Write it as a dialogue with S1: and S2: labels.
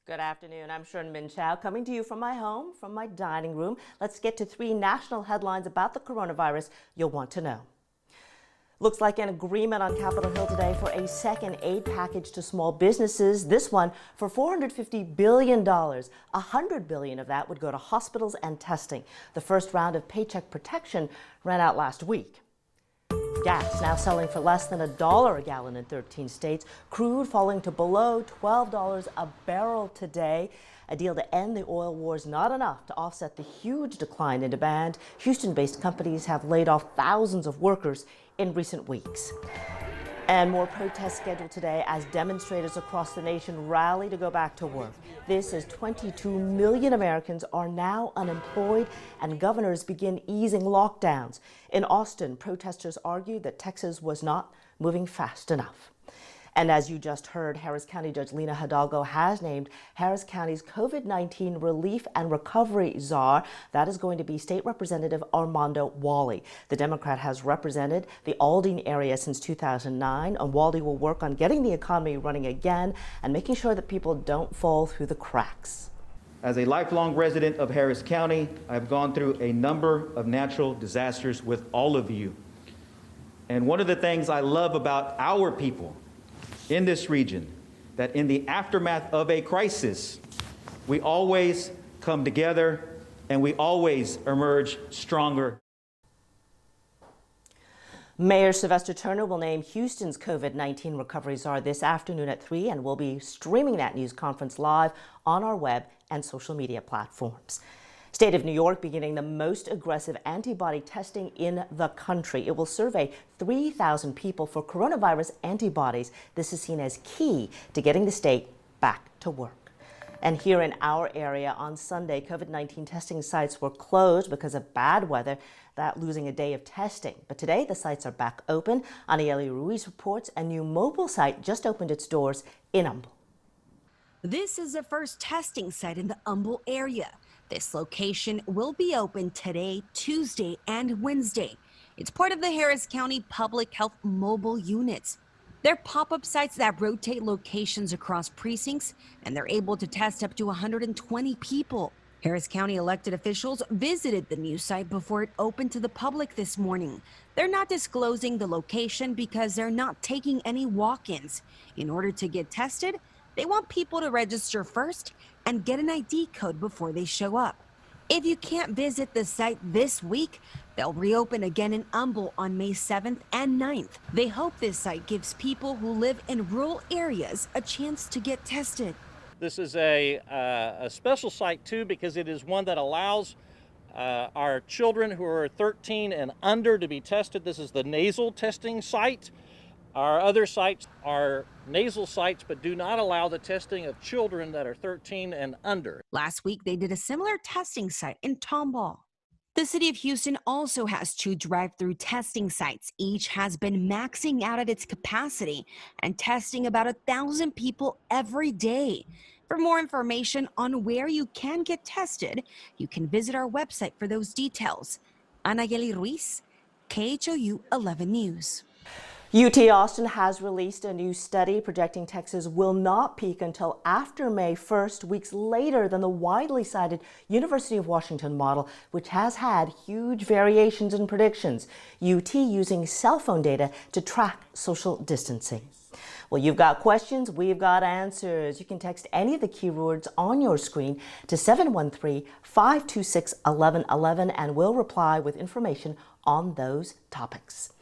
S1: Good afternoon. I'm Sharon Min Chow coming to you from my home, from my dining room. Let's get to three national headlines about the coronavirus you'll want to know. Looks like an agreement on Capitol Hill today for a second aid package to small businesses. This one for $450 billion. $100 billion of that would go to hospitals and testing. The first round of Paycheck Protection ran out last week. Gas now selling for less than $1 a gallon in 13 states. Crude falling to below $12 a barrel today. A deal to end the oil war is not enough to offset the huge decline in demand. Houston-based companies have laid off thousands of workers in recent weeks. And more protests scheduled today as demonstrators across the nation rally to go back to work. This as 22 million Americans are now unemployed and governors begin easing lockdowns. In Austin, protesters argued that Texas was not moving fast enough. And as you just heard, Harris County Judge Lina Hidalgo has named Harris County's COVID-19 Relief and Recovery Czar. That is going to be State Representative Armando Wally. The Democrat has represented the Aldine area since 2009, and Wally will work on getting the economy running again and making sure that people don't fall through the cracks.
S2: As a lifelong resident of Harris County, I've gone through a number of natural disasters with all of you. And one of the things I love about our people in this region, that in the aftermath of a crisis, we always come together and we always emerge stronger.
S1: Mayor Sylvester Turner will name Houston's COVID-19 recovery czar this afternoon at 3, and we'll be streaming that news conference live on our web and social media platforms. State of New York beginning the most aggressive antibody testing in the country. It will survey 3,000 people for coronavirus antibodies. This is seen as key to getting the state back to work. And here in our area on Sunday, COVID-19 testing sites were closed because of bad weather, that losing a day of testing. But today the sites are back open. Anayeli Ruiz reports a new mobile site just opened its doors in Humble.
S3: This is the first testing site in the Humble area. This location will be open today, Tuesday, and Wednesday. It's part of the Harris County Public Health Mobile Units. They're pop-up sites that rotate locations across precincts, and they're able to test up to 120 people. Harris County elected officials visited the new site before it opened to the public this morning. They're not disclosing the location because they're not taking any walk-ins. In order to get tested, they want people to register first and get an ID code before they show up. If you can't visit the site this week, they'll reopen again in Humble on May 7th and 9th. They hope this site gives people who live in rural areas a chance to get tested.
S4: This is a special site too, because it is one that allows our children who are 13 and under to be tested. This is the nasal testing site. Our other sites are nasal sites, but do not allow the testing of children that are 13 and under.
S3: Last week, they did a similar testing site in Tomball. The city of Houston also has 2 drive-through testing sites. Each has been maxing out at its capacity and testing about 1,000 people every day. For more information on where you can get tested, you can visit our website for those details. Anayeli Ruiz, KHOU 11 News.
S1: UT Austin has released a new study projecting Texas will not peak until after May 1st, weeks later than the widely cited University of Washington model, which has had huge variations in predictions. UT using cell phone data to track social distancing. Well, you've got questions, we've got answers. You can text any of the keywords on your screen to 713-526-1111 and we'll reply with information on those topics.